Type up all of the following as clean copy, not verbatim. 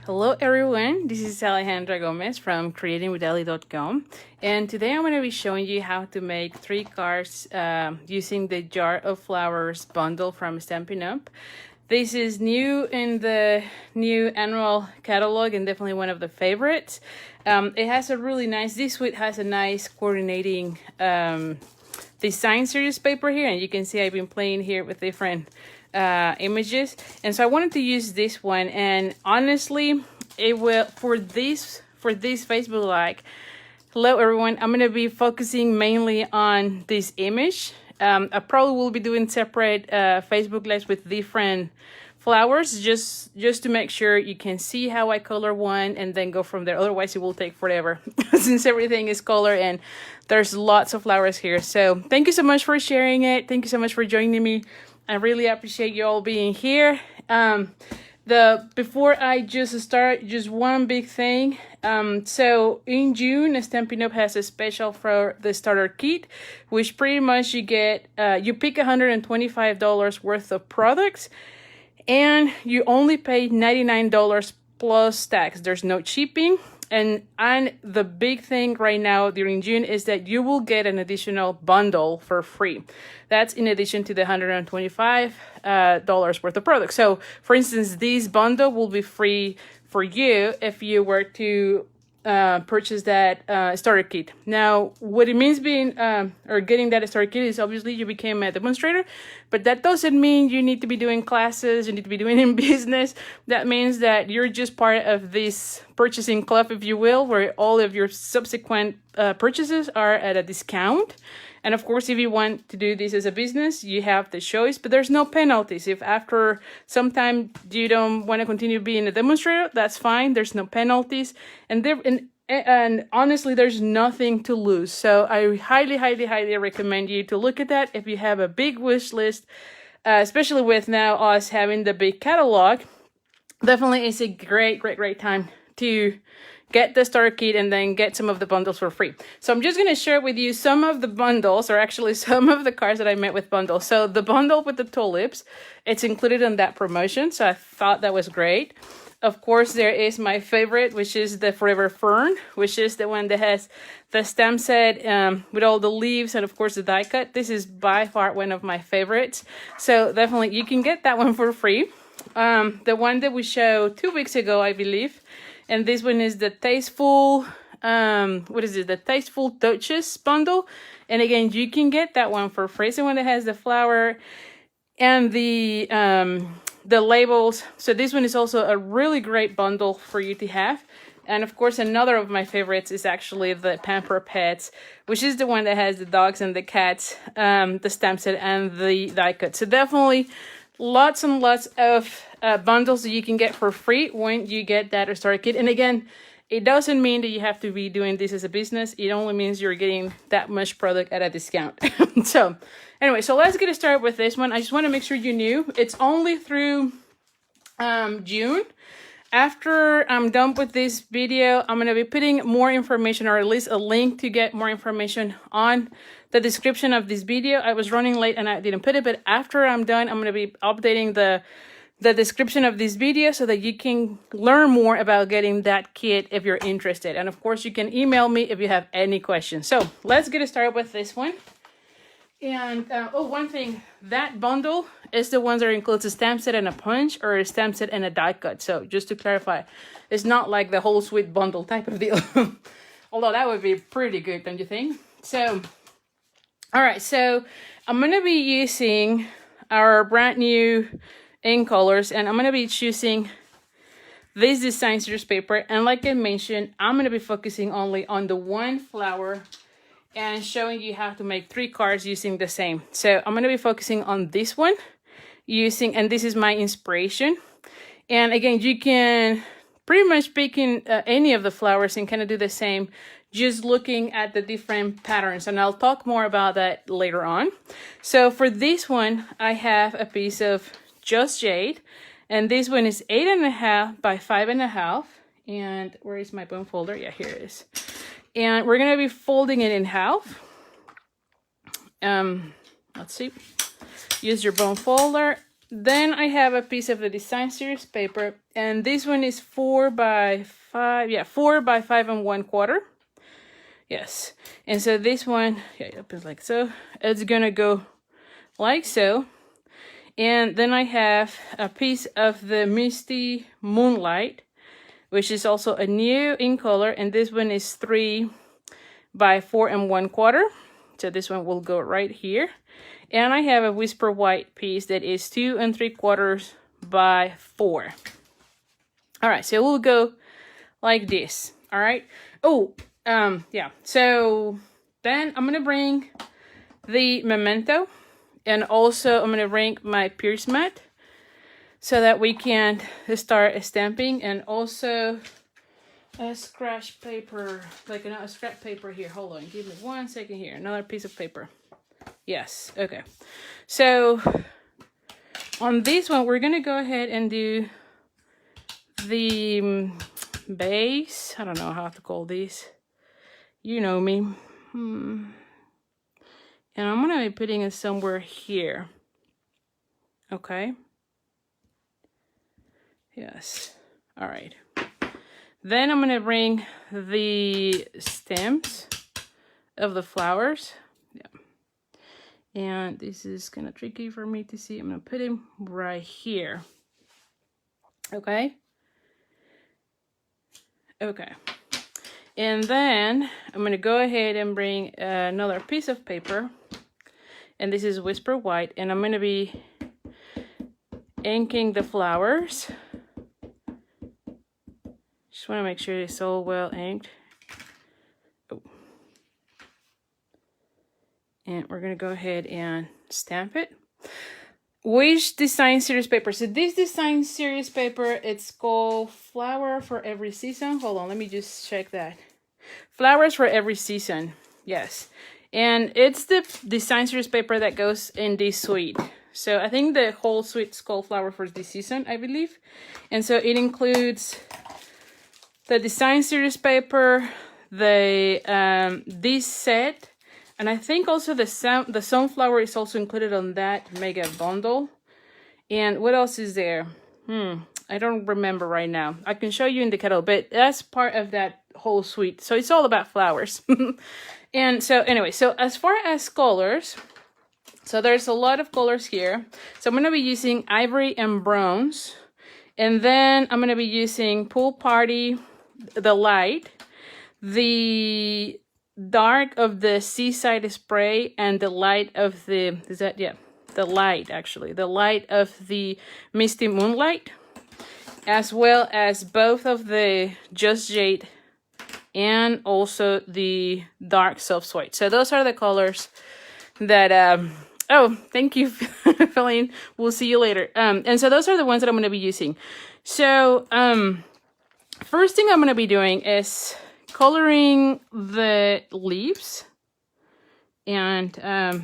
Hello everyone, this is Alejandra Gomez from creatingwithali.com, and today I'm going to be showing you how to make 3 cards using the Jar of Flowers bundle from Stampin' Up. This is new in the new annual catalog and definitely one of the favorites. It has a really nice, this suite has a nice coordinating design series paper here, and you can see I've been playing here with different images, and so I wanted to use this one, and honestly it will for this Facebook Live. Hello everyone, I'm going to be focusing mainly on this image. I probably will be doing separate Facebook Lives with different flowers just to make sure you can see how I color one and then go from there. Otherwise it will take forever since everything is color and there's lots of flowers here. So thank you so much for sharing it. Thank you so much for joining me. I really appreciate you all being here. Before I just start, just one big thing. So in June, Stampin' Up has a special for the starter kit, which pretty much you get, you pick $125 worth of products, and you only pay $99 plus tax. There's no shipping. And the big thing right now during June is that you will get an additional bundle for free. That's in addition to the $125 worth of products. So, for instance, this bundle will be free for you if you were to purchase that starter kit. Now, what it means being or getting that starter kit is obviously you became a demonstrator, but that doesn't mean you need to be doing classes, you need to be doing in business. That means that you're just part of this purchasing club, if you will, where all of your subsequent purchases are at a discount. And of course, if you want to do this as a business, you have the choice, but there's no penalties. If after some time you don't want to continue being a demonstrator, that's fine. There's no penalties. And honestly, there's nothing to lose. So I highly, highly, highly recommend you to look at that. If you have a big wish list, especially with now us having the big catalog, definitely is a great, great, great time to get the starter kit and then get some of the bundles for free. So I'm just going to share with you some of the bundles, or actually some of the cards that I made with bundles. So the bundle with the tulips, it's included in that promotion. So I thought that was great. Of course, there is my favorite, which is the Forever Fern, which is the one that has the stamp set with all the leaves and of course the die cut. This is by far one of my favorites. So definitely you can get that one for free. The one that we showed 2 weeks ago, I believe. And this one is the Tasteful, the Tasteful Touches bundle. And again, you can get that one for free. It's the one that has the flower and the labels. So this one is also a really great bundle for you to have. And of course, another of my favorites is actually the Pamper Pets, which is the one that has the dogs and the cats, the stamp set and the die cut. So definitely lots and lots of bundles that you can get for free when you get that starter kit. And again, it doesn't mean that you have to be doing this as a business. It only means you're getting that much product at a discount. So anyway, so let's get started with this one. I just want to make sure you knew it's only through June. After I'm done with this video, I'm going to be putting more information, or at least a link to get more information on the description of this video. I was running late and I didn't put it, but after I'm done, I'm going to be updating the description of this video so that you can learn more about getting that kit if you're interested. And of course, you can email me if you have any questions. So let's get started with this one. And one thing, that bundle is the ones that includes a stamp set and a punch, or a stamp set and a die cut. So just to clarify, it's not like the whole suite bundle type of deal. Although that would be pretty good, don't you think? So, all right, so I'm going to be using our brand new ink colors, and I'm going to be choosing this design series paper. And like I mentioned, I'm going to be focusing only on the one flower and showing you how to make 3 cards using the same. So I'm going to be focusing on this one and this is my inspiration. And again, you can pretty much pick in any of the flowers and kind of do the same, just looking at the different patterns. And I'll talk more about that later on. So for this one, I have a piece of Just Jade, and this one is 8.5 by 5.5. And where is my bone folder? Yeah, here it is. And we're going to be folding it in half. Let's see. Use your bone folder. then I have a piece of the design series paper, and this one is 4 by 5, yeah, 4 by 5 1/4. Yes, and so this one, yeah, it opens like so. It's gonna go like so. And then I have a piece of the Misty Moonlight, which is also a new in color, and this one is 3 by 4 1/4. So this one will go right here. And I have a Whisper White piece that is 2 3/4 by 4. All right, so we'll go like this. All right. Oh, yeah. So then I'm gonna bring the memento, and also I'm gonna bring my pierce mat so that we can start stamping, and also a scratch paper, like a scrap paper here. Hold on, give me 1 second here. Another piece of paper. Yes, okay. So on this one, we're gonna go ahead and do the base. I don't know how to call these. You know me. And I'm gonna be putting it somewhere here. Okay. Yes. All right. Then I'm gonna bring the stems of the flowers. Yeah. And this is kind of tricky for me to see. I'm gonna put him right here. Okay. Okay. And then I'm gonna go ahead and bring another piece of paper. And this is Whisper White. And I'm gonna be inking the flowers. Just want to make sure it's all well inked. Oh. And we're going to go ahead and stamp it. Which design series paper? So this design series paper, it's called Flower for Every Season. Hold on, let me just check that. Flowers for Every Season. Yes. And it's the design series paper that goes in this suite. So I think the whole suite is called Flower for this Season, I believe. And so it includes the design series paper, the this set, and I think also the sunflower is also included on that mega bundle. And what else is there? I don't remember right now. I can show you in the catalog, but that's part of that whole suite. So it's all about flowers. And so anyway, so as far as colors, so there's a lot of colors here. So I'm gonna be using ivory and bronze, and then I'm gonna be using Pool Party, the light, the dark of the Seaside Spray, and the light of the, is that, yeah, the light actually, the light of the Misty Moonlight, as well as both of the Just Jade and also the dark Soft White. So those are the colors that, oh, thank you, Feline. We'll see you later. And so those are the ones that I'm going to be using. So, first thing I'm going to be doing is coloring the leaves. And I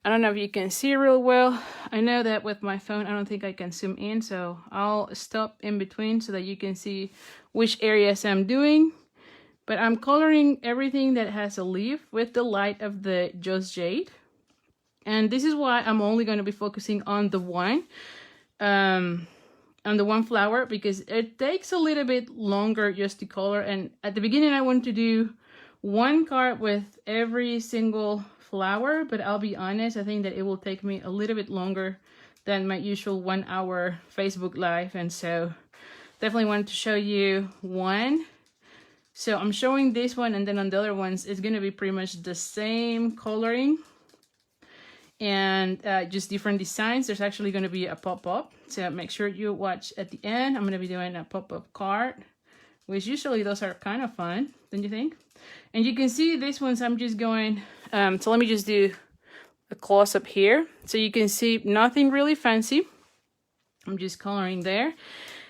don't know if you can see real well. I know that with my phone, I don't think I can zoom in. So I'll stop in between so that you can see which areas I'm doing. But I'm coloring everything that has a leaf with the light of the Just Jade. And this is why I'm only going to be focusing on the one flower, because it takes a little bit longer just to color. And at the beginning I want to do one card with every single flower, but I'll be honest, I think that it will take me a little bit longer than my usual 1 hour Facebook live. And so definitely wanted to show you one. So I'm showing this one, and then on the other ones it's going to be pretty much the same coloring and just different designs. There's actually going to be a pop-up, so make sure you watch at the end. I'm going to be doing a pop-up card, which usually those are kind of fun, don't you think? And you can see these ones I'm just going, so let me just do a close-up here so you can see nothing really fancy. I'm just coloring there.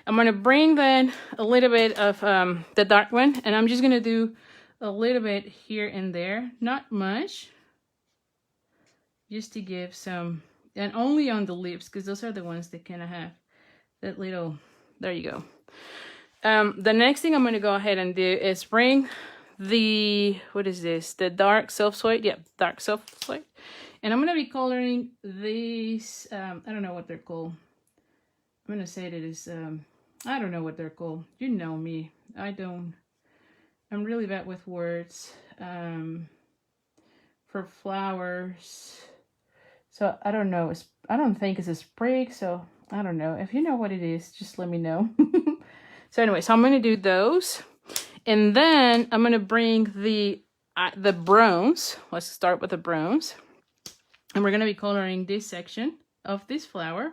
I'm going to bring then a little bit of the dark one, and I'm just going to do a little bit here and there, not much, just to give some, and only on the lips, because those are the ones that kind of have that little, there you go. The next thing I'm going to go ahead and do is bring the, what is this? The dark Soft White, yeah, dark Soft White. And I'm going to be coloring these, I don't know what they're called. I'm going to say that it's, I don't know what they're called. You know me. I'm really bad with words. For flowers. So I don't know. I don't think it's a sprig, so I don't know. If you know what it is, just let me know. So anyway, so I'm going to do those. And then I'm going to bring the bronze. Let's start with the bronze. And we're going to be coloring this section of this flower.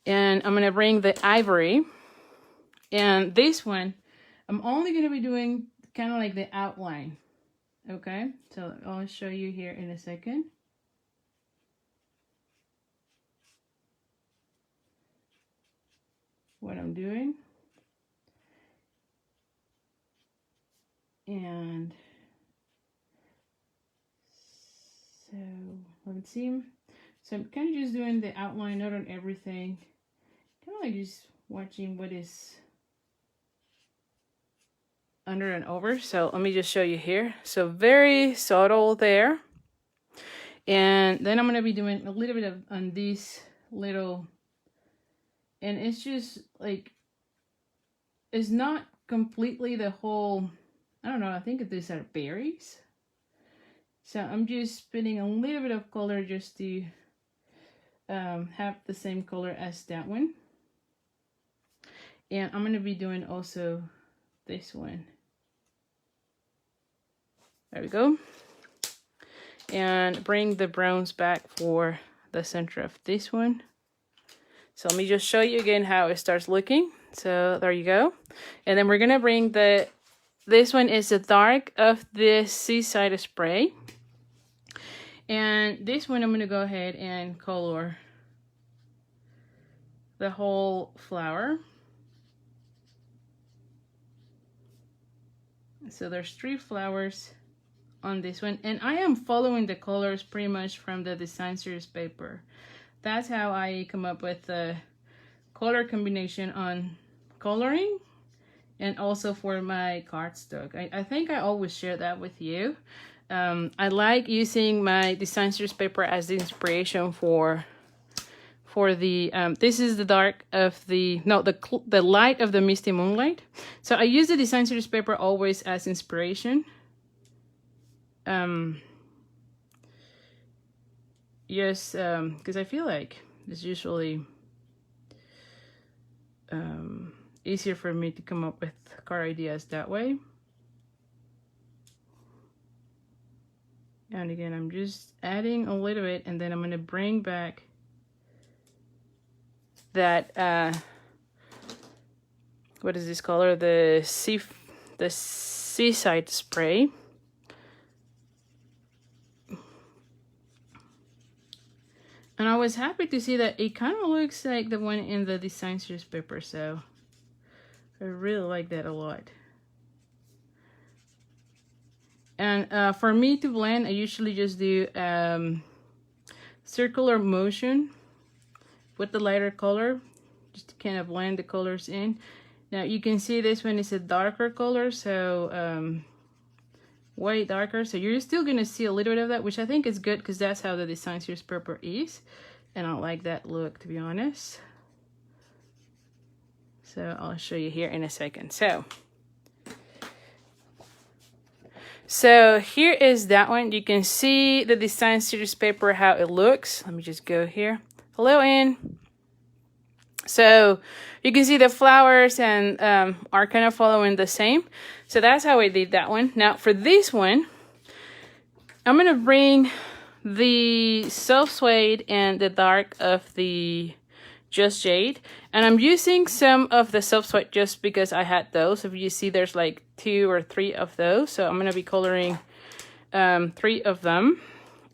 And I'm going to bring the ivory. And this one, I'm only going to be doing kind of like the outline. Okay, so I'll show you here in a second. What I'm doing. And so let's see. So I'm kind of just doing the outline, not on everything. Kind of like just watching what is under and over. So let me just show you here. So very subtle there. And then I'm going to be doing a little bit of on these little, and it's just like, it's not completely the whole, I don't know, I think these are berries. So I'm just putting a little bit of color just to have the same color as that one. And I'm going to be doing also this one. There we go. And bring the browns back for the center of this one. So let me just show you again how it starts looking. So there you go. And then we're going to bring this one is the dark of the Seaside Spray. And this one I'm going to go ahead and color the whole flower. So there's 3 flowers on this one. And I am following the colors pretty much from the design series paper. That's how I come up with the color combination on coloring and also for my cardstock. I think I always share that with you. I like using my design series paper as the inspiration for the this is the dark of the the light of the misty moonlight. So I use the design series paper always as inspiration. Yes, because I feel like it's usually easier for me to come up with card ideas that way. And again, I'm just adding a little bit, and then I'm going to bring back that what is this color? The Seaside Spray. And I was happy to see that it kind of looks like the one in the design series paper, so I really like that a lot. And for me to blend, I usually just do circular motion with the lighter color, just to kind of blend the colors in. Now you can see this one is a darker color, so way darker. So you're still gonna see a little bit of that, which I think is good because that's how the design series paper is. And I like that look, to be honest. So I'll show you here in a second. So here is that one. You can see the design series paper, how it looks. Let me just go here. Hello, Anne. So you can see the flowers and are kind of following the same. So that's how I did that one. Now for this one, I'm going to bring the soft suede and the dark of the Just Jade. And I'm using some of the soft suede just because I had those. If you see, there's like 2 or 3 of those. So I'm going to be coloring 3 of them.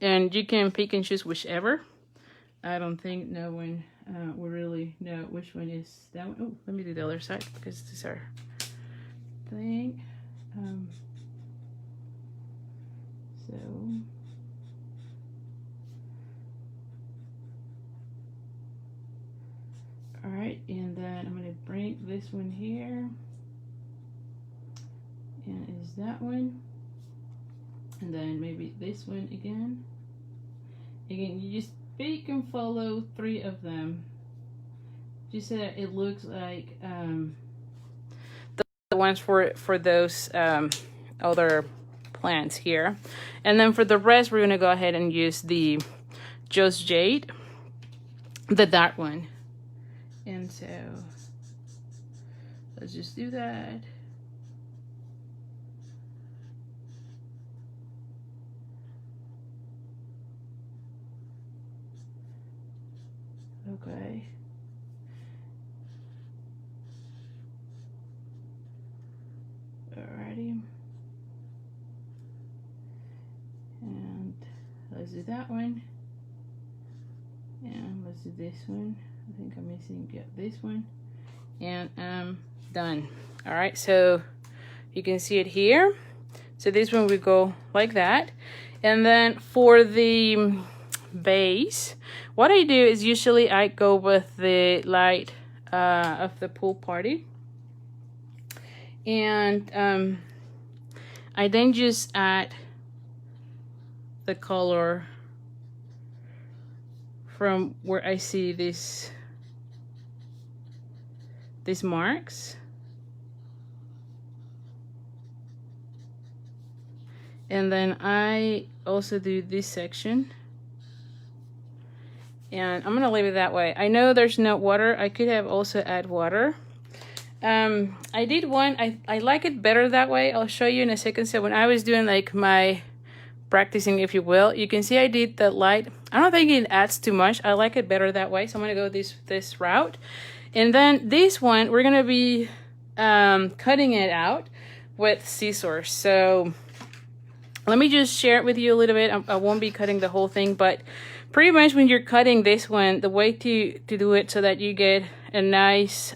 And you can pick and choose whichever. I don't think no one will really know which one is that one. Oh, let me do the other side because this is our thing. So all right, and then I'm going to bring this one here, and is that one. And then maybe this one again. Again, you just pick and follow 3 of them. Just so that it looks like the ones for those other plants here. And then for the rest, we're gonna go ahead and use the Just Jade, the dark one. And so let's just do that. Okay. Alrighty. And let's do that one. And let's do this one. I think I'm missing, yeah, this one. And I'm done. Alright, so you can see it here. So this one we go like that. And then for the base, what I do is usually I go with the light of the pool party. And I then just add the color from where I see these marks. And then I also do this section. And I'm gonna leave it that way. I know there's no water. I could have also add water. I did one, I like it better that way. I'll show you in a second. So when I was doing like my practicing, if you will, you can see I did the light. I don't think it adds too much. I like it better that way. So I'm gonna go this route. And then this one, we're gonna be cutting it out with scissors. So let me just share it with you a little bit. I won't be cutting the whole thing, but pretty much when you're cutting this one, the way to do it so that you get a nice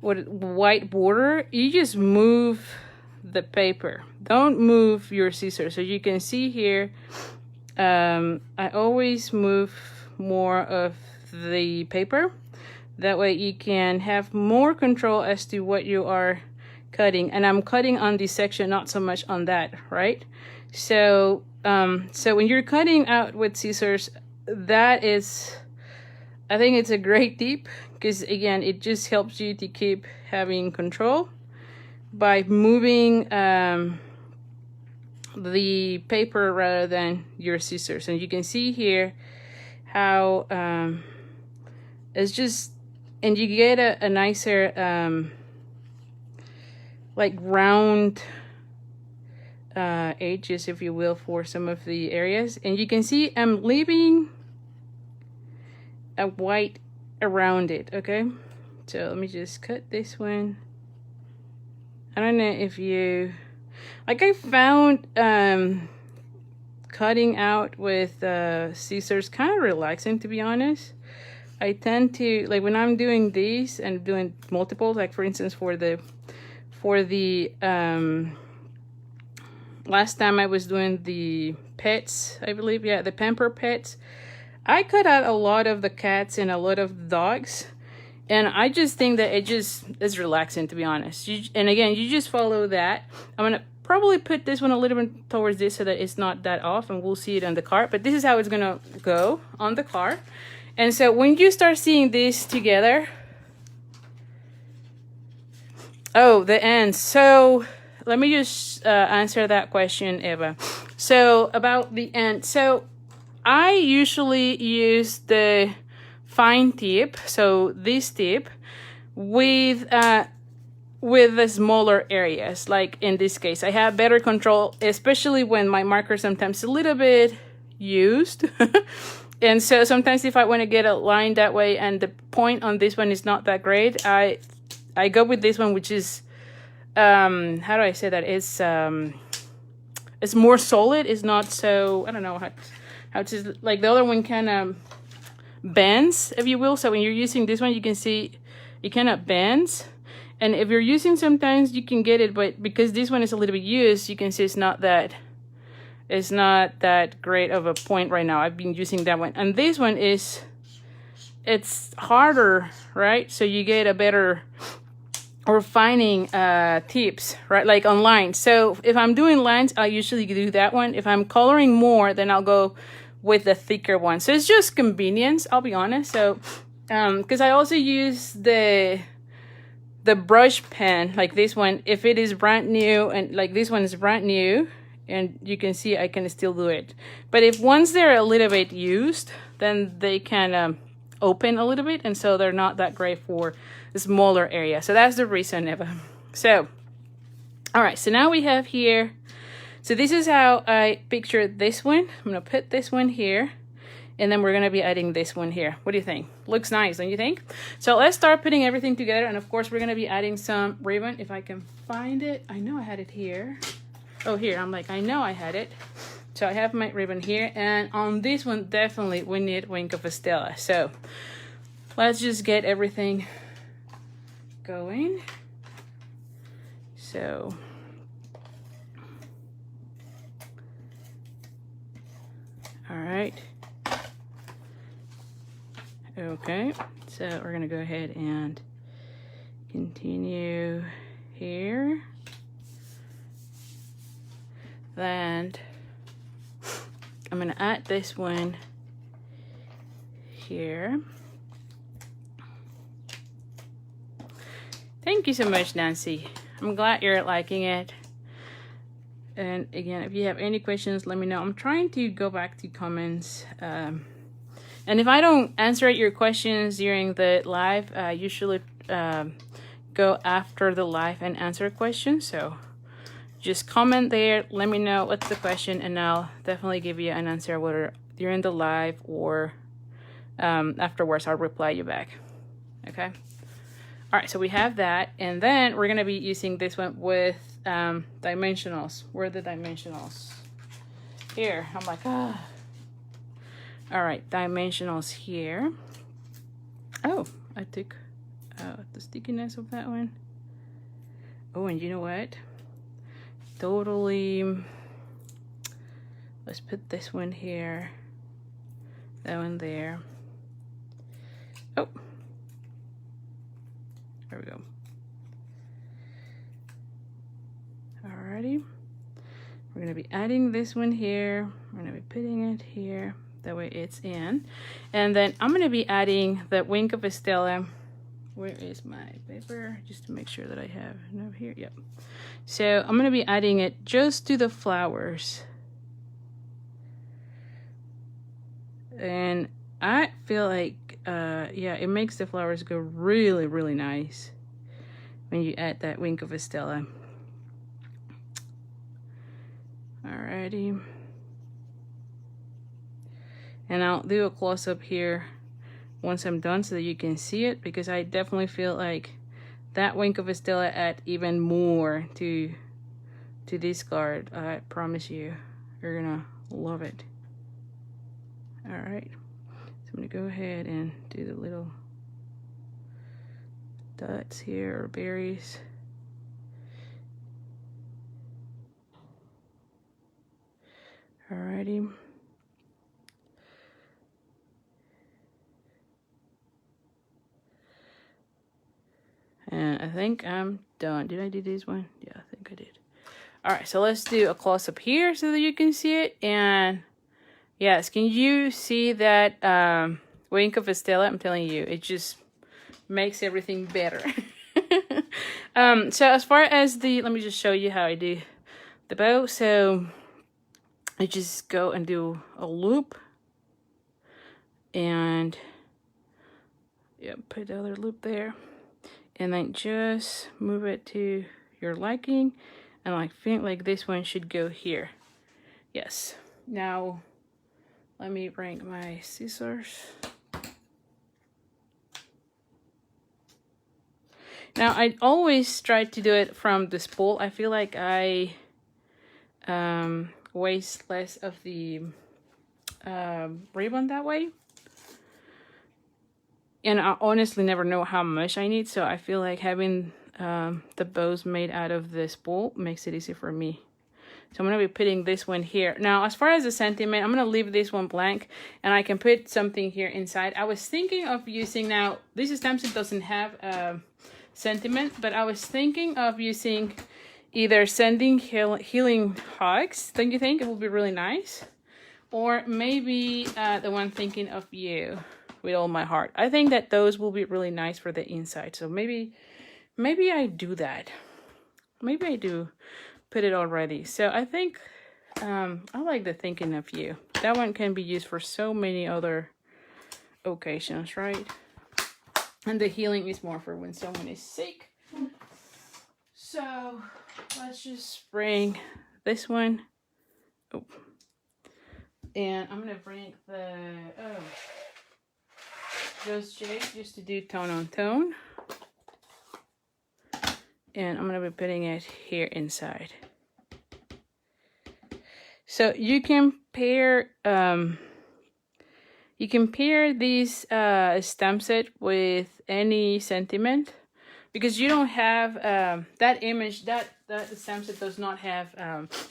white border, you just move the paper. Don't move your scissors. So you can see here, I always move more of the paper. That way you can have more control as to what you are cutting. And I'm cutting on this section, not so much on that, right? So so when you're cutting out with scissors, that is, I think it's a great tip, because again, it just helps you to keep having control by moving the paper rather than your scissors. And you can see here how it's just, and you get a nicer like round edges, if you will, for some of the areas. And you can see I'm leaving a white around it. Okay, so let me just cut this one. I don't know if you like, I found cutting out with scissors kind of relaxing, to be honest. I tend to, like, when I'm doing these and doing multiples, like for instance for the last time I was doing the pets, I believe, yeah, the pamper pets, I cut out a lot of the cats and a lot of dogs, and I just think that it just is relaxing, to be honest. And again, you just follow that. I'm gonna probably put this one a little bit towards this so that it's not that off, and we'll see it on the card, but this is how it's gonna go on the card. And so when you start seeing this together, oh, the ends. So let me just answer that question, Eva. So about the end. So I usually use the fine tip, so this tip, with the smaller areas. Like in this case, I have better control, especially when my marker sometimes a little bit used. And so sometimes if I want to get a line that way and the point on this one is not that great, I go with this one, which is how do I say that? It's more solid. It's not so, I don't know how to, like the other one kind of bends, if you will. So when you're using this one, you can see it kind of bends. And if you're using, sometimes you can get it, but because this one is a little bit used, you can see it's not that great of a point right now. I've been using that one. And this one it's harder, right? So you get a better or finding tips, right? Like online. So if I'm doing lines, I usually do that one. If I'm coloring more, then I'll go with the thicker one. So it's just convenience, I'll be honest. So because I also use the brush pen like this one if it is brand new, and like this one is brand new, and you can see I can still do it. But if once they're a little bit used, then they can open a little bit, and so they're not that great for a smaller area. So that's the reason, Eva. So all right, so now we have here, so this is how I pictured this one. I'm gonna put this one here, and then we're gonna be adding this one here. What do you think? Looks nice, don't you think? So let's start putting everything together, and of course we're gonna be adding some ribbon if I can find it. I know I had it here. Oh, here, I'm like, I know I had it. So I have my ribbon here, and on this one, definitely we need Wink of a Stella. So let's just get everything going. So all right. Okay, so we're gonna go ahead and continue here. Then I'm gonna add this one here. Thank you so much, Nancy. I'm glad you're liking it. And again, if you have any questions, let me know. I'm trying to go back to comments. And if I don't answer your questions during the live, I usually go after the live and answer questions. So just comment there, let me know what's the question, and I'll definitely give you an answer, whether during the live or afterwards. I'll reply you back. Okay. All right, so we have that, and then we're gonna be using this one with dimensionals. Where are the dimensionals? Here, I'm like, ah. All right, dimensionals here. Oh, I took the stickiness of that one. Oh, and you know what? Totally. Let's put this one here. That one there. Oh. There we go. Alrighty. We're gonna be adding this one here. We're gonna be putting it here. That way it's in. And then I'm gonna be adding the Wink of a Stella. Where is my paper? Just to make sure that I have it over here. Yep. So I'm gonna be adding it just to the flowers. And I feel like, yeah, it makes the flowers go really, really nice when you add that Wink of a Stella. Alrighty. And I'll do a close-up here once I'm done so that you can see it, because I definitely feel like that Wink of a Stella add even more to this card. I promise you, you're gonna love it. Alright. So I'm gonna go ahead and do the little dots here, or berries. Alrighty. And I think I'm done. Did I do this one? Yeah, I think I did. Alright, so let's do a close-up here so that you can see it. And yes, can you see that Wink of a Stella? I'm telling you, it just makes everything better. So as far as the, let me just show you how I do the bow. So I just go and do a loop, and yeah, put the other loop there, and then just move it to your liking, and I think like this one should go here. Yes. Now let me bring my scissors. Now I always try to do it from the spool. I feel like I waste less of the ribbon that way, and I honestly never know how much I need, so I feel like having the bows made out of the spool makes it easy for me. So I'm going to be putting this one here. Now, as far as the sentiment, I'm going to leave this one blank, and I can put something here inside. I was thinking of using, now this stamp set doesn't have a sentiment, but I was thinking of using either sending healing hugs. Don't you think it would be really nice? Or maybe the one thinking of you with all my heart. I think that those will be really nice for the inside. So maybe I do that. Maybe I do put it already. So I think I like the thinking of you. That one can be used for so many other occasions, right? And the healing is more for when someone is sick. So let's just bring this one. Oh. And I'm gonna bring the those shades just to do tone on tone. And I'm gonna be putting it here inside. So you can pair these stamp set with any sentiment, because you don't have that image, that stamp set does not have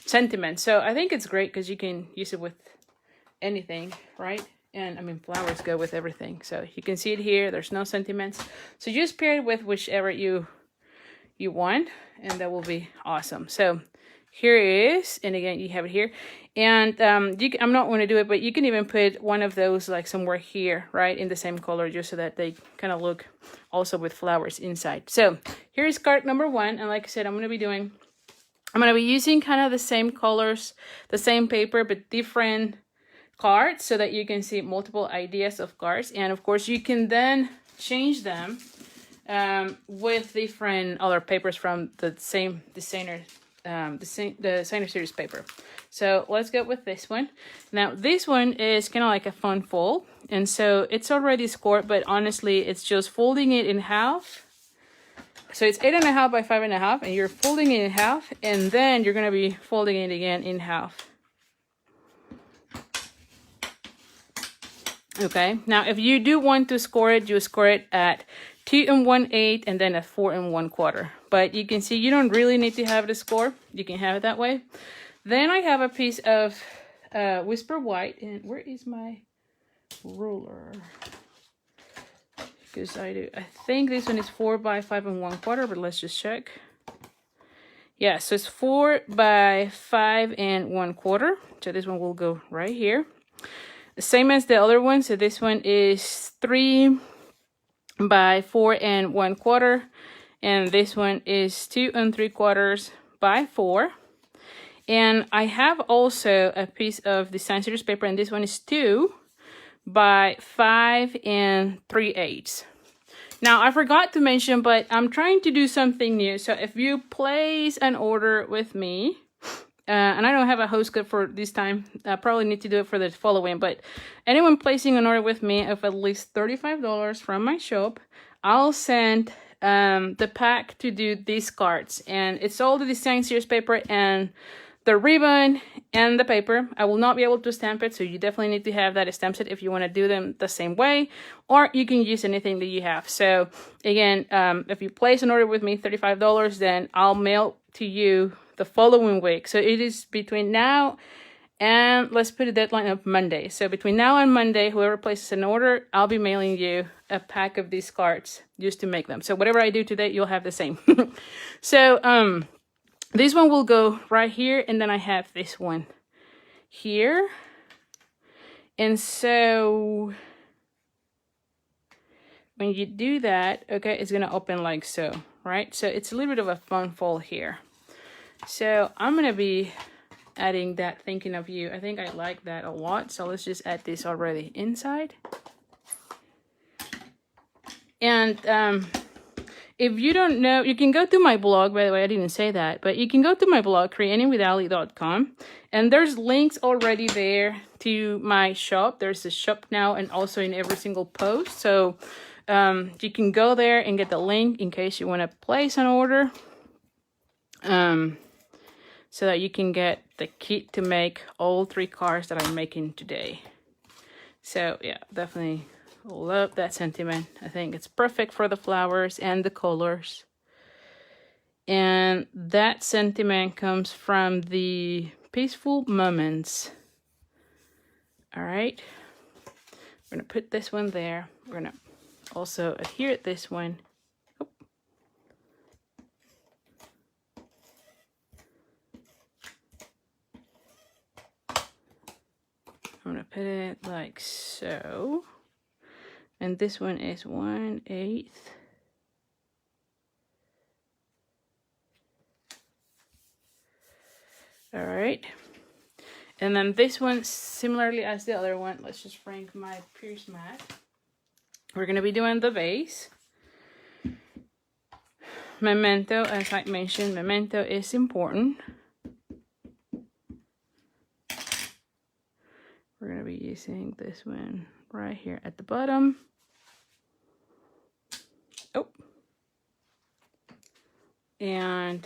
sentiment. So I think it's great because you can use it with anything, right? And I mean, flowers go with everything. So you can see it here, there's no sentiments. So just pair it with whichever you want, and that will be awesome. So here it is, and again you have it here, and I'm not going to do it, but you can even put one of those like somewhere here, right, in the same color, just so that they kind of look also with flowers inside. So here is card number 1, and like I said, I'm going to be using kind of the same colors, the same paper, but different cards, so that you can see multiple ideas of cards. And of course you can then change them with different other papers from the same designer, the designer series paper. So let's go with this one. Now this one is kind of like a fun fold, and so it's already scored, but honestly it's just folding it in half. So it's 8.5 by 5.5, and you're folding it in half, and then you're going to be folding it again in half. Okay, now if you do want to score it, you score it at 2 1/8 and then at 4 1/4. But you can see you don't really need to have the score. You can have it that way. Then I have a piece of Whisper White, and where is my ruler? Because I think this one is 4 by 5 1/4, but let's just check. Yeah, so it's 4 by 5 1/4. So this one will go right here. Same as the other one. So this one is 3 by 4 1/4, and this one is 2 3/4 by 4. And I have also a piece of design series paper, and this one is 2 by 5 3/8. Now I forgot to mention, but I'm trying to do something new. So if you place an order with me, and I don't have a host code for this time. I probably need to do it for the following. But anyone placing an order with me of at least $35 from my shop, I'll send the pack to do these cards. And it's all the design series paper and the ribbon and the paper. I will not be able to stamp it, so you definitely need to have that stamp set if you want to do them the same way. Or you can use anything that you have. So again, if you place an order with me, $35, then I'll mail to you the following week. So it is between now and let's put a deadline of Monday. So between now and Monday, whoever places an order, I'll be mailing you a pack of these cards just to make them. So whatever I do today, you'll have the same. So this one will go right here, and then I have this one here. And so when you do that, okay, it's gonna open like so, right? So it's a little bit of a fun fold here. So I'm going to be adding that thinking of you. I think I like that a lot. So let's just add this already inside. And if you don't know, you can go to my blog. By the way, I didn't say that. But you can go to my blog, creatingwithali.com. And there's links already there to my shop. There's a shop now and also in every single post. So you can go there and get the link in case you want to place an order. So that you can get the kit to make all 3 cards that I'm making today. So yeah, definitely love that sentiment. I think it's perfect for the flowers and the colors. And that sentiment comes from the Peaceful Moments. All right, we're gonna put this one there. We're gonna also adhere this one. I'm gonna put it like so. And this one is 1/8. All right. And then this one, similarly as the other one, let's just bring my pierce mat. We're gonna be doing the base. Memento, as I mentioned, memento is important. We're gonna be using this one right here at the bottom. Oh. And,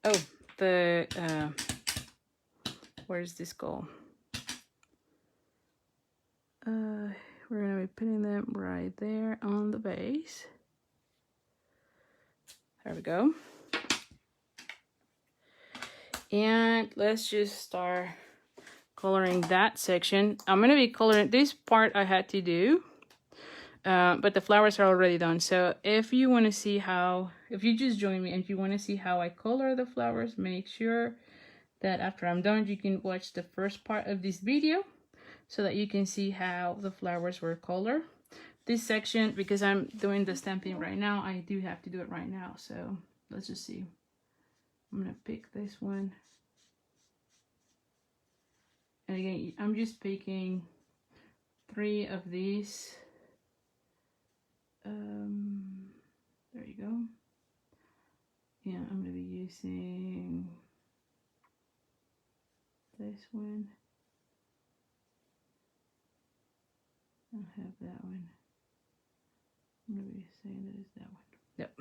oh, the, where's this go? We're gonna be putting them right there on the base. There we go. And let's just start coloring that section. I'm gonna be coloring this part I had to do, but the flowers are already done. So if you want to see how, if you just join me and you want to see how I color the flowers, make sure that after I'm done, you can watch the first part of this video so that you can see how the flowers were colored. This section, because I'm doing the stamping right now, I do have to do it right now. So let's just see. I'm gonna pick this one. And again, I'm just picking 3 of these. There you go. Yeah, I'm gonna be using this one. I don't have that one. I'm gonna be saying that it's that one. Yep.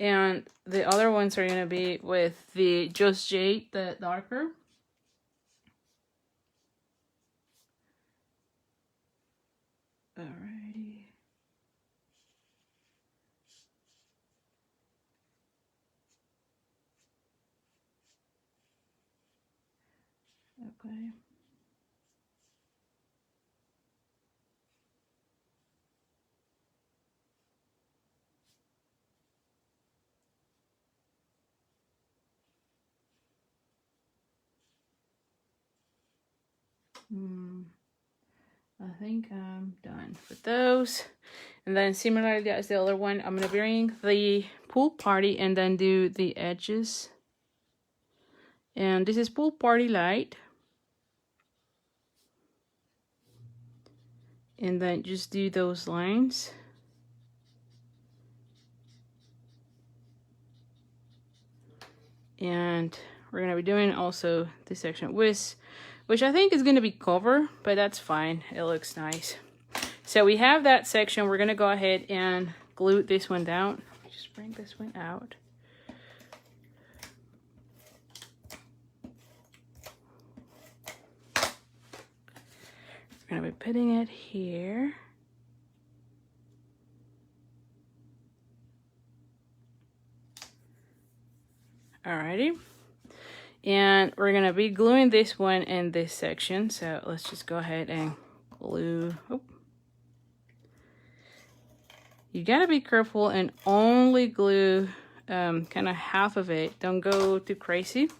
And the other ones are gonna be with the Just Jade, the darker. Alrighty. Okay. I think I'm done with those. And then similarly as the other one, I'm gonna bring the pool party and then do the edges. And this is Pool Party Light. And then just do those lines. And we're gonna be doing also this section which I think is gonna be cover, but that's fine. It looks nice. So we have that section. We're gonna go ahead and glue this one down. Just bring this one out. We're gonna be putting it here. Alrighty. And we're gonna be gluing this one in this section. So let's just go ahead and glue. Oh. You gotta be careful and only glue kind of half of it. Don't go too crazy,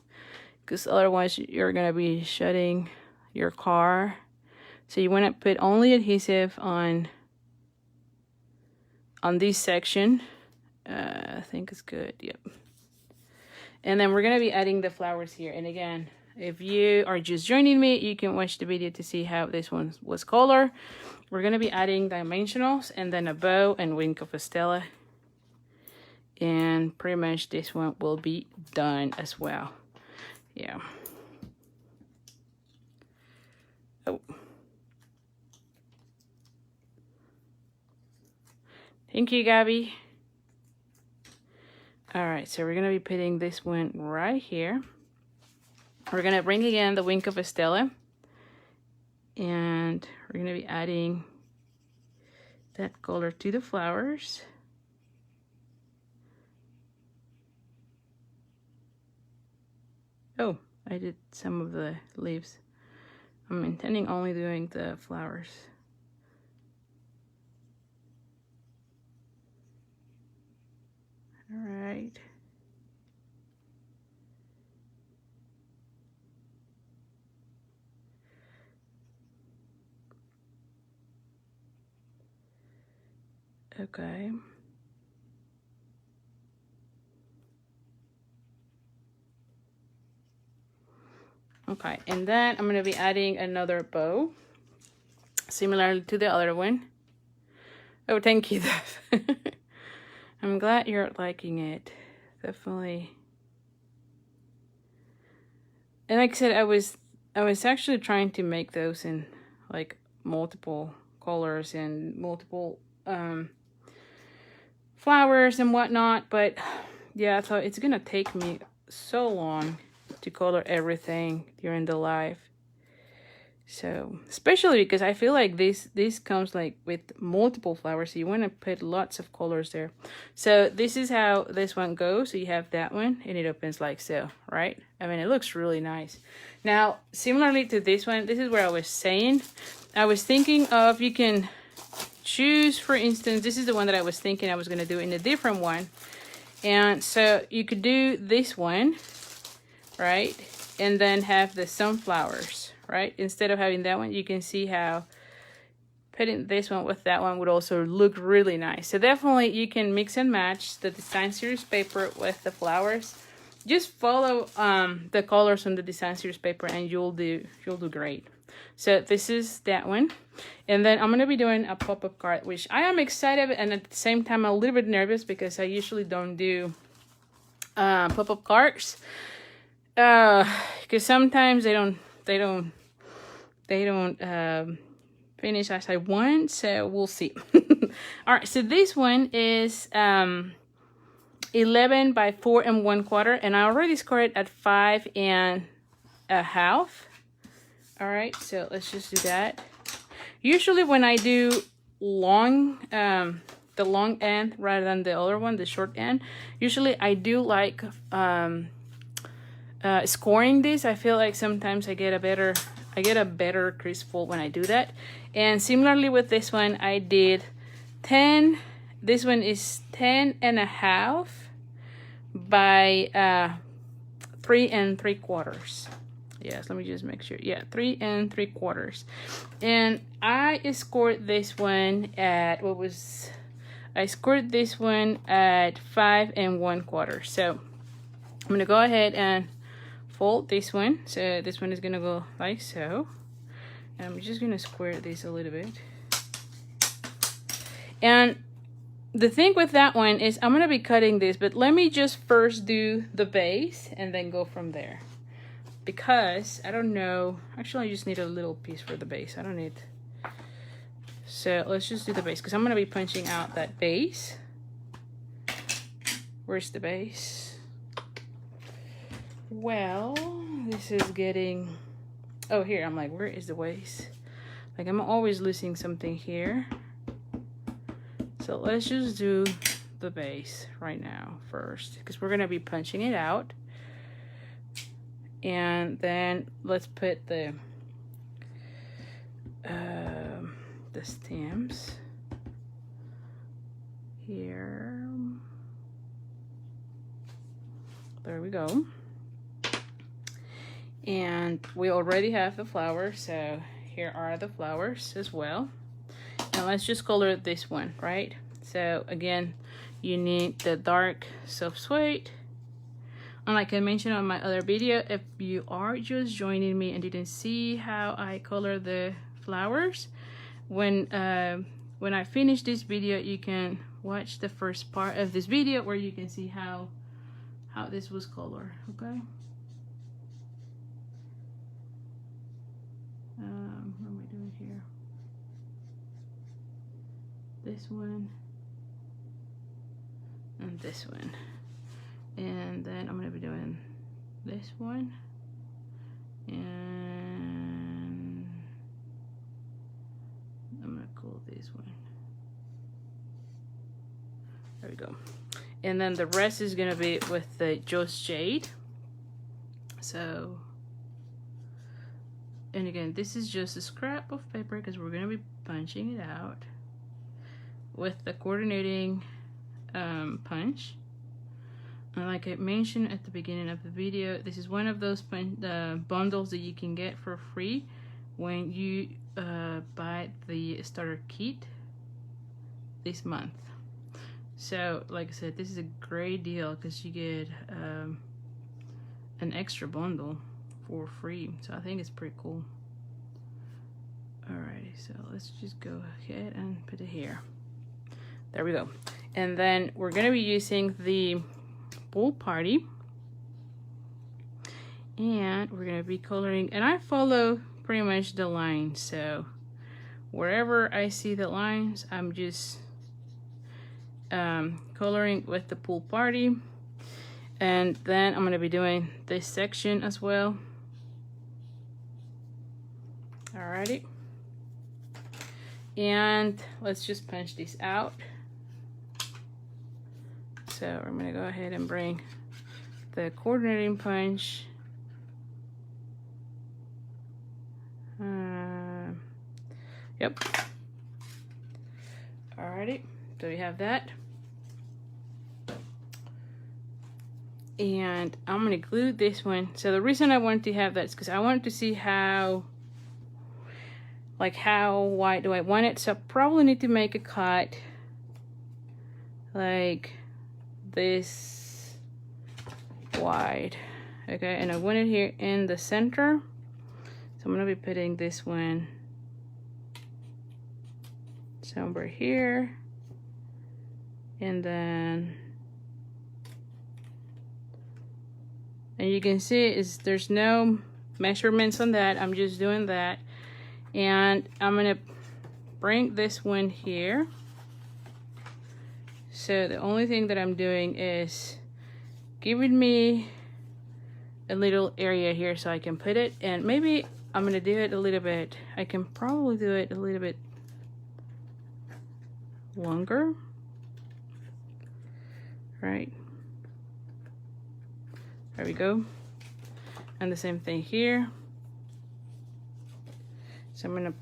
because otherwise you're gonna be shutting your car. So you want to put only adhesive on this section. I think it's good. Yep. And then we're gonna be adding the flowers here. And again, if you are just joining me, you can watch the video to see how this one was colored. We're gonna be adding dimensionals and then a bow and wing of a stella. And pretty much this one will be done as well. Yeah. Oh. Thank you, Gabby. All right, so we're gonna be putting this one right here. We're gonna bring again the wing of a stella. And we're gonna be adding that color to the flowers. Oh, I did some of the leaves. I'm intending only doing the flowers. All right. Okay. Okay, and then I'm gonna be adding another bow, similarly to the other one. Oh, thank you. I'm glad you're liking it. Definitely. And like I said, I was actually trying to make those in like multiple colors and multiple flowers and whatnot, but yeah, so it's gonna take me so long to color everything during the live. So especially because I feel like this comes like with multiple flowers, so you want to put lots of colors there. So this is how this one goes. So you have that one and it opens like so, right? I mean, it looks really nice. Now similarly to this one, this is where I was saying, I was thinking of, you can choose, for instance, this is the one that I was thinking I was going to do in a different one. And so you could do this one, right? And then have the sunflowers, right? Instead of having that one, you can see how putting this one with that one would also look really nice. So definitely you can mix and match the design series paper with the flowers. Just follow the colors on the design series paper and you'll do great. So this is that one. And then I'm going to be doing a pop-up card, which I am excited and at the same time a little bit nervous because I usually don't do pop-up cards. Because sometimes they don't finish as I want, so we'll see. All right, so this one is 11 by 4 1/4, and I already scored it at 5 1/2. All right, so let's just do that. Usually when I do long, the long end rather than the other one, the short end, usually I do like scoring this. I feel like sometimes I get a better crisp fold when I do that. And similarly with this one, I did 10. This one is 10 1/2 by 3 3/4. Yes, let me just make sure. Yeah, 3 3/4. And I scored this one at I scored this one at 5 1/4. So I'm gonna go ahead and fold this one. So this one is gonna go like so. And I'm just gonna square this a little bit. And the thing with that one is I'm gonna be cutting this, but let me just first do the base and then go from there. Because I don't know, actually I just need a little piece for the base. I don't need, so let's just do the base because I'm gonna be punching out that base. Where's the base? Well, this is getting, oh here, I'm like, where is the base? Like I'm always losing something here. So let's just do the base right now first because we're gonna be punching it out. And then let's put the stamps here. There we go. And we already have the flowers, so here are the flowers as well. Now let's just color this one, right? So again, you need the dark soft suede. And like I mentioned on my other video, if you are just joining me and didn't see how I color the flowers, when I finish this video, you can watch the first part of this video where you can see how this was colored, okay? What am I doing here? This one and this one. And then I'm going to be doing this one and I'm going to call this one. There we go. And then the rest is going to be with the Just Jade. So, and again, this is just a scrap of paper because we're going to be punching it out with the coordinating punch. And like I mentioned at the beginning of the video, this is one of those bundles that you can get for free when you buy the starter kit. this month. So like I said, this is a great deal because you get an extra bundle for free. So I think it's pretty cool. Alrighty, so let's just go ahead and put it here. There we go. And then we're gonna be using the pool party, and we're gonna be coloring, and I follow pretty much the lines. So wherever I see the lines, I'm just coloring with the pool party. And then I'm gonna be doing this section as well. Alrighty. And let's just punch these out. So I'm gonna go ahead and bring the coordinating punch. Yep. Alrighty, so we have that. And I'm gonna glue this one. So the reason I want to have that is because I want to see how wide do I want it. So I probably need to make a cut like this wide. Okay, and I want it here in the center. So I'm gonna be putting this one somewhere here, and then, and you can see is there's no measurements on that. I'm just doing that, and I'm gonna bring this one here. So the only thing that I'm doing is giving me a little area here so I can put it, and maybe I'm gonna do it a little bit. I can probably do it a little bit longer, right? There we go. And the same thing here. So I'm gonna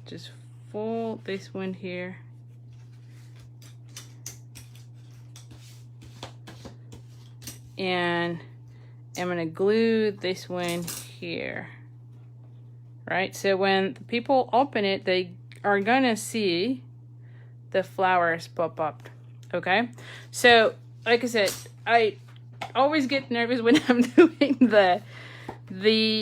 just fold this one here. And I'm gonna glue this one here, right? So when the people open it, they are gonna see the flowers pop up. Okay, so like I said, I always get nervous when I'm doing the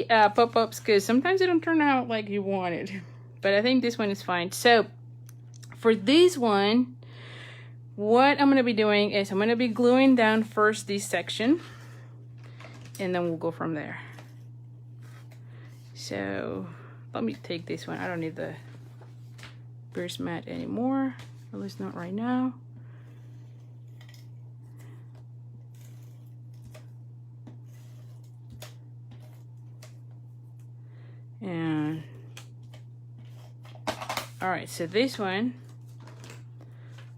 pop-ups because sometimes they don't turn out like you wanted, but I think this one is fine. So for this one, what I'm going to be doing is I'm going to be gluing down first this section, and then we'll go from there. So let me take this one. I don't need the pierce mat anymore, at least not right now. And all right, so this one,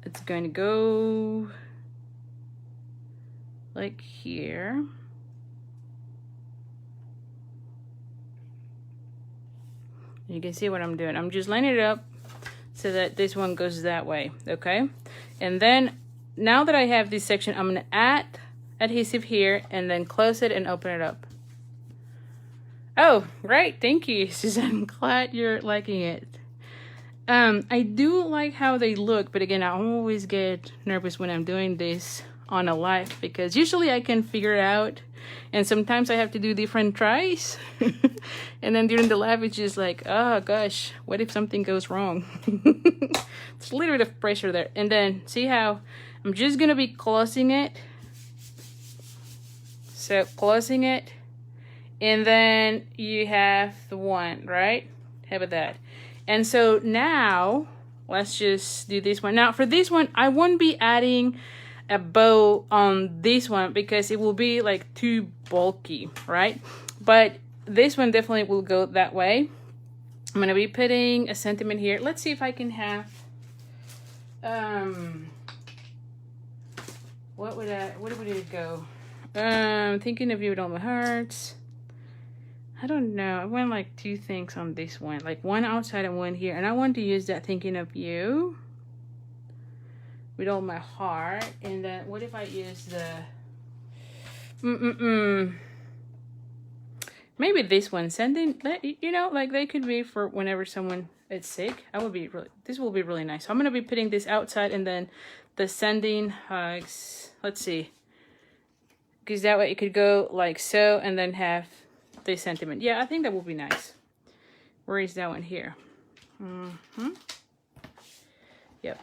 it's going to go like here. You can see what I'm doing. I'm just lining it up so that this one goes that way, okay? And then now that I have this section, I'm gonna add adhesive here and then close it and open it up. Oh, right, thank you, Suzanne. I'm glad you're liking it. I do like how they look, but again, I always get nervous when I'm doing this on a live because usually I can figure it out, and sometimes I have to do different tries. And then during the live, it's just like, oh gosh, what if something goes wrong? It's a little bit of pressure there. And then see how I'm just gonna be closing it. So closing it, and then you have the one, right? How about that? And so now let's just do this one. Now for this one, I won't be adding a bow on this one because it will be like too bulky, right? But this one definitely will go that way. I'm gonna be putting a sentiment here. Let's see if I can have what would it go? Thinking of you with all my hearts. I don't know. I want like two things on this one, like one outside and one here, and I want to use that thinking of you with all my heart. And then what if I use the maybe this one, sending, you know, like they could be for whenever someone it's sick, this will be really nice. So I'm gonna be putting this outside, and then the sending hugs, let's see, because that way it could go like so and then have this sentiment. Yeah, I think that would be nice. Where is that one here? Yep.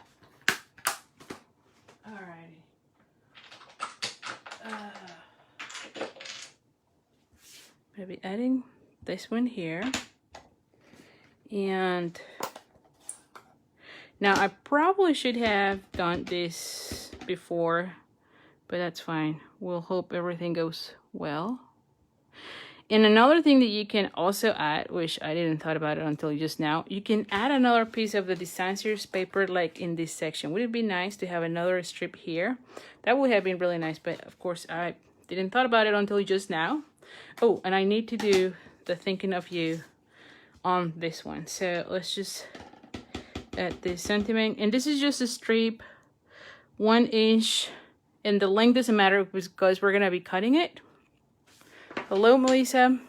Alrighty. Maybe adding this one here. And now I probably should have done this before, but that's fine. We'll hope everything goes well. And another thing that you can also add, which I didn't thought about it until just now, you can add another piece of the design series paper like in this section. Would it be nice to have another strip here? That would have been really nice, but of course I didn't thought about it until just now. Oh, and I need to do the thinking of you on this one. So let's just add this sentiment. And this is just a strip, 1 inch, and the length doesn't matter because we're gonna be cutting it. Hello, Melissa.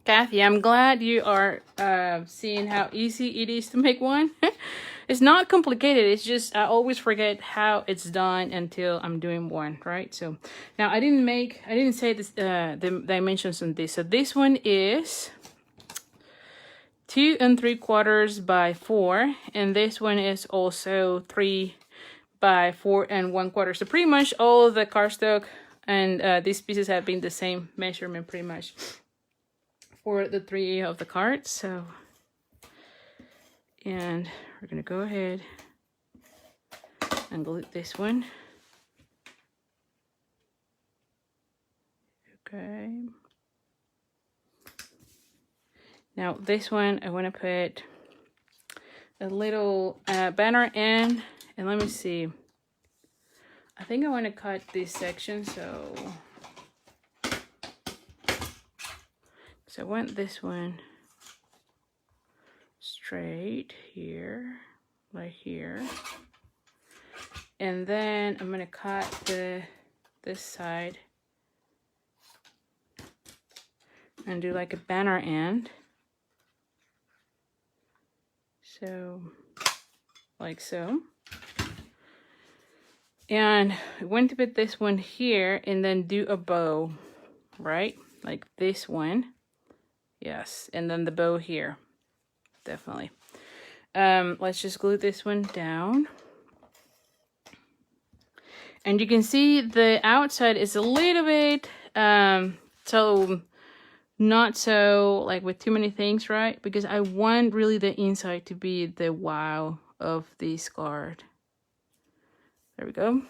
Kathy, I'm glad you are seeing how easy it is to make one. It's not complicated. It's just I always forget how it's done until I'm doing one, right? So now I didn't say this, the dimensions on this. So this one is 2 3/4 by 4, and this one is also 3 by 4 1/4. So pretty much all the cardstock and these pieces have been the same measurement pretty much for the 3 of the cards. So, and we're gonna go ahead and glue this one. Okay. Now this one, I want to put a little banner in, and let me see. I think I want to cut this section, so I want this one straight here, right here, and then I'm gonna cut this side and do like a banner end. So, like so. And I want to put this one here and then do a bow, right? Like this one. Yes, and then the bow here. Definitely. Let's just glue this one down. And you can see the outside is a little bit, so not so like with too many things, right? Because I want really the inside to be the wow of this card. There we go.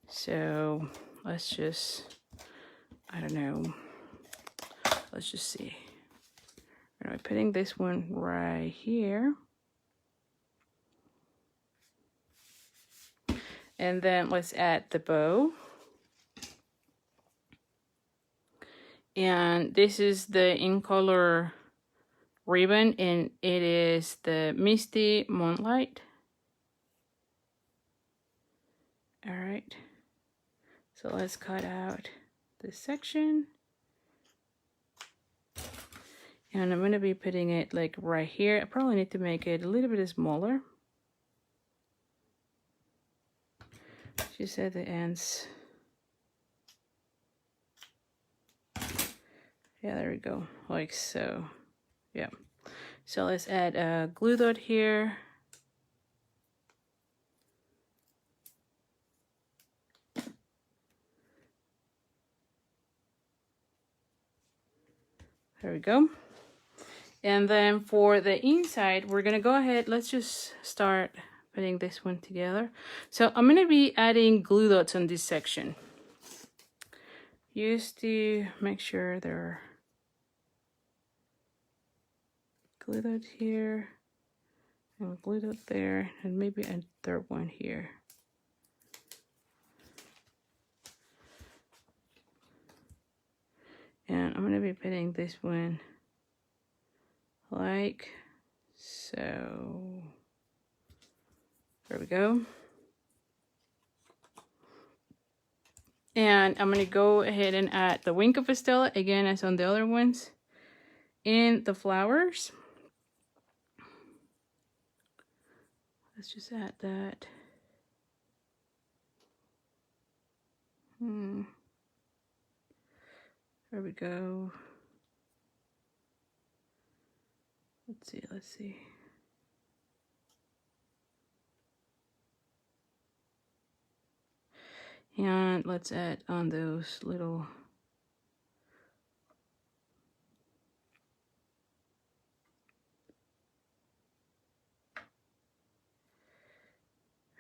So let's just, I don't know, let's just see. I'm putting this one right here. And then let's add the bow. And this is the in color ribbon, and it is the Misty Moonlight. All right, so let's cut out this section. And I'm gonna be putting it like right here. I probably need to make it a little bit smaller. Just at the ends. Yeah, there we go, like so. Yeah, so let's add a glue dot here. There we go. And then for the inside, we're gonna go ahead, let's just start putting this one together. So I'm gonna be adding glue dots on this section. Just to make sure there are glue dot here, and a glue dot there, and maybe a third one here. And I'm gonna be putting this one like so. There we go. And I'm gonna go ahead and add the wink of a stella again as on the other ones, and the flowers. Let's just add that. There we go. Let's see. And let's add on those little.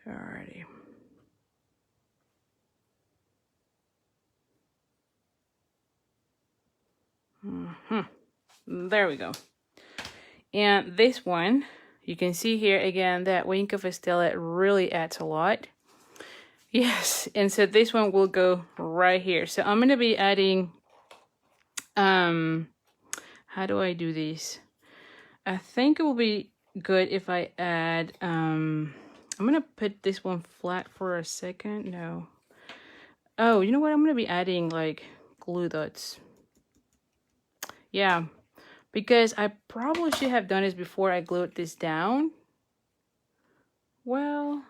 Alrighty. There we go. And this one, you can see here again that Wink of Estella really adds a lot. Yes, and so this one will go right here. So I'm gonna be adding, how do I do these? I think it will be good if I add, I'm gonna put this one flat for a second. No. Oh, you know what? I'm gonna be adding like glue dots. Yeah, because I probably should have done this before I glued this down. Well,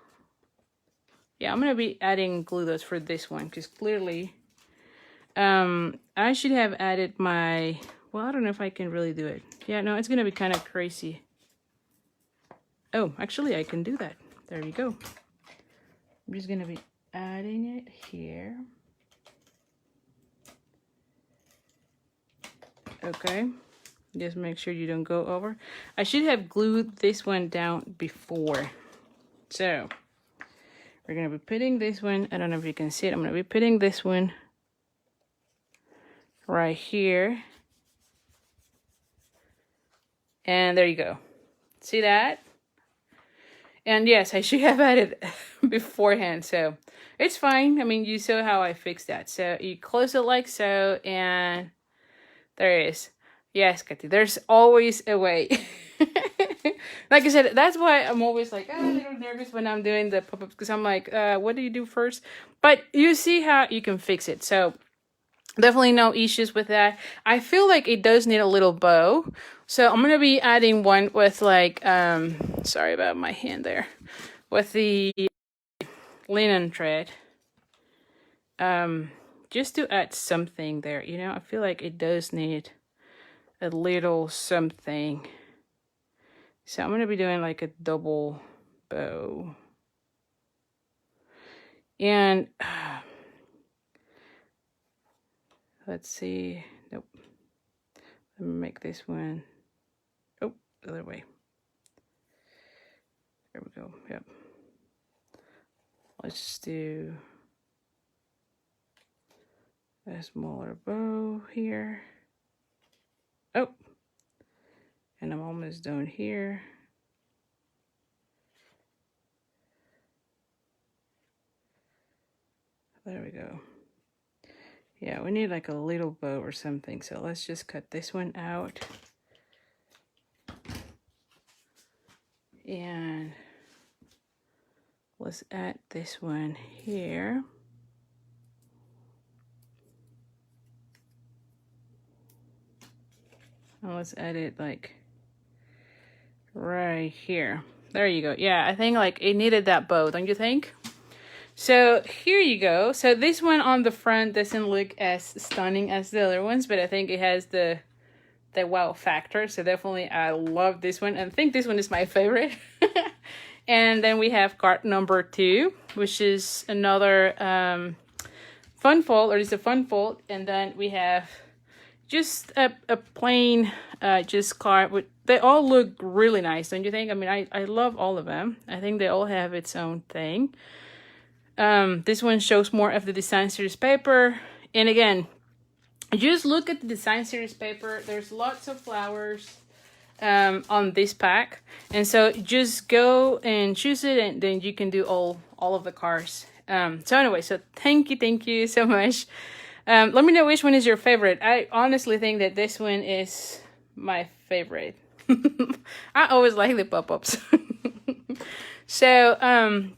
yeah, I'm gonna be adding glue dots for this one because clearly, I should have added my, well, I don't know if I can really do it. Yeah, no, it's gonna be kind of crazy. Oh, actually, I can do that. There you go. I'm just gonna be adding it here. Okay, just make sure you don't go over. I should have glued this one down before. So we're gonna be putting this one, I don't know if you can see it, I'm gonna be putting this one right here. And there you go. See that? And yes, I should have added beforehand, so it's fine. I mean, you saw how I fixed that. So you close it like so, and there it is. Yes, Katy, there's always a way. Like I said, that's why I'm always like a little nervous when I'm doing the pop-ups, because I'm like, what do you do first? But you see how you can fix it. So definitely no issues with that. I feel like it does need a little bow. So I'm going to be adding one with like, sorry about my hand there, with the linen thread. Just to add something there, you know, I feel like it does need a little something. So I'm going to be doing like a double bow. And let's see. Nope. Let me make this one. Oh, the other way. There we go. Yep. Let's just do a smaller bow here. Oh, and I'm almost done here. There we go. Yeah, we need like a little bow or something. So let's just cut this one out. And let's add this one here. And let's add it like right here. There you go. Yeah, I think like it needed that bow, don't you think? So here you go. So this one on the front doesn't look as stunning as the other ones, but I think it has the wow factor. So definitely I love this one, and I think this one is my favorite. And then we have card number 2, which is another fun fold, or it's a fun fold. And then we have just a plain just card. With, they all look really nice, don't you think? I mean, I love all of them. I think they all have its own thing. This one shows more of the design series paper. And again, just look at the design series paper. There's lots of flowers on this pack, and so just go and choose it, and then you can do all of the cards. So anyway, so thank you so much. Let me know which one is your favorite. I honestly think that this one is my favorite. I always like the pop-ups. So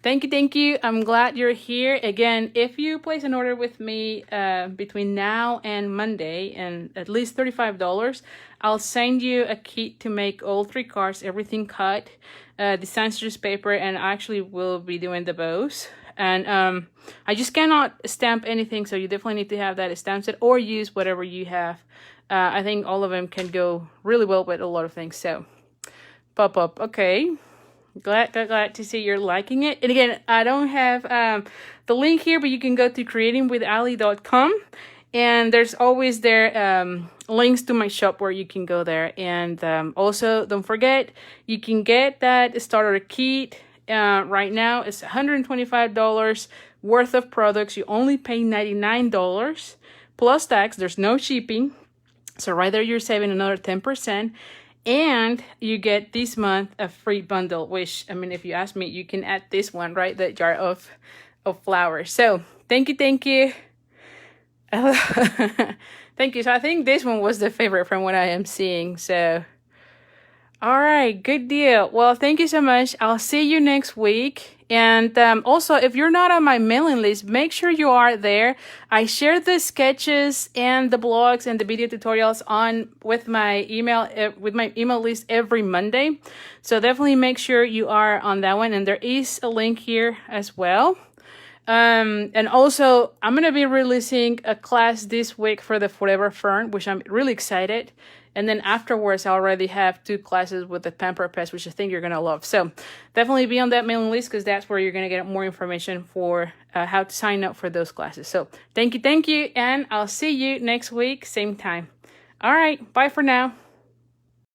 thank you. I'm glad you're here. Again, if you place an order with me between now and Monday, and at least $35, I'll send you a kit to make all 3 cards, everything cut, the sans serif paper, and I actually will be doing the bows. And I just cannot stamp anything, so you definitely need to have that stamp set or use whatever you have. I think all of them can go really well with a lot of things. So pop up. Okay, glad to see you're liking it. And again, I don't have the link here, but you can go to creatingwithali.com, and there's always there links to my shop where you can go there. And also don't forget, you can get that starter kit. Right now it's $125 worth of products. You only pay $99 plus tax. There's no shipping, so right there you're saving another 10%, and you get this month a free bundle, which, I mean, if you ask me, you can add this one, right, the jar of flowers. So thank you. Thank you. So I think this one was the favorite from what I am seeing. So all right, good deal. Well, thank you so much. I'll see you next week. And also, if you're not on my mailing list, make sure you are there. I share the sketches and the blogs and the video tutorials with my email list every Monday. So definitely make sure you are on that one. And there is a link here as well. And also, I'm going to be releasing a class this week for the Forever Fern, which I'm really excited. And then afterwards, I already have 2 classes with the Pamper Pets, which I think you're going to love. So definitely be on that mailing list, because that's where you're going to get more information for how to sign up for those classes. So thank you. And I'll see you next week, same time. All right, bye for now.